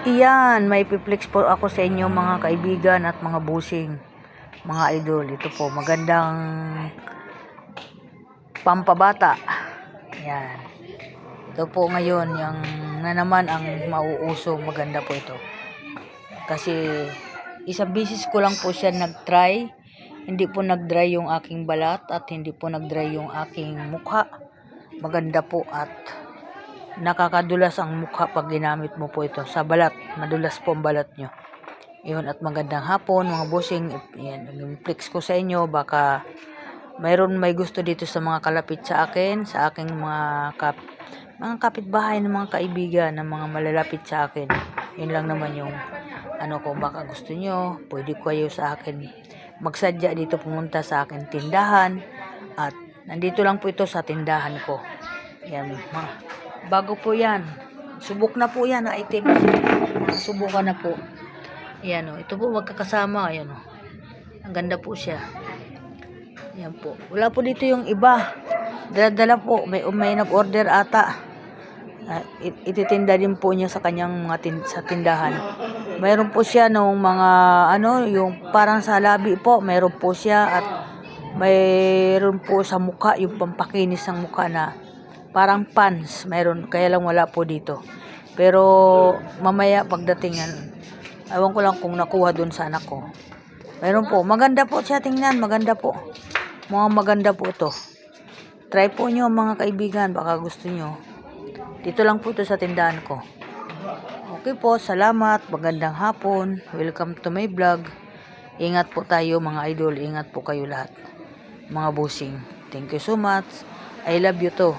Iyan, may piplex po ako sa inyo mga kaibigan at mga busing, mga idol. Ito po, magandang pampabata. Yan. Ito po ngayon, yung na naman ang mauuso. Maganda po ito. Kasi isang bisis ko lang po siya nag-try. Hindi po nag-dry yung aking balat at hindi po nag-dry yung aking mukha. Maganda po at nakakadulas ang mukha pag ginamit mo po ito sa balat. Madulas po ang balat nyo. Yun, at magandang hapon mga bossing. Yan, i-flex ko sa inyo. Baka mayroon may gusto dito sa mga kalapit sa akin, sa aking mga kapitbahay ng mga kaibigan, ng mga malalapit sa akin. Yun lang naman yung ano ko, baka gusto nyo, pwede kayo sa akin magsadya dito pumunta sa akin tindahan. At nandito lang po ito sa tindahan ko. Yan, bago po yan. Subok na po yan na item. Subukan na po. Yan o. Ito po magkakasama. Yan o. Ang ganda po siya. Yan po. Wala po dito yung iba. Dala-dala po. May nag-order ata. Ititinda din po niya sa kanyang mga sa tindahan. Mayroon po siya nung mga ano, yung parang sa labi po. Mayroon po siya at mayroon po sa mukha, yung pampakinis ng mukha na parang pants, mayroon, kaya lang wala po dito. Pero mamaya pagdating yan, ewan ko lang kung nakuha dun sa anak ko. Mayroon po, maganda po siya tingnan, maganda po. Mga maganda po ito. Try po nyo mga kaibigan, baka gusto nyo. Dito lang po ito sa tindahan ko. Okay po, salamat, magandang hapon. Welcome to my vlog. Ingat po tayo mga idol, ingat po kayo lahat. Mga busing. Thank you so much. I love you too.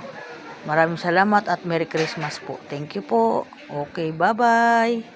Maraming salamat at Merry Christmas po. Thank you po. Okay, bye-bye.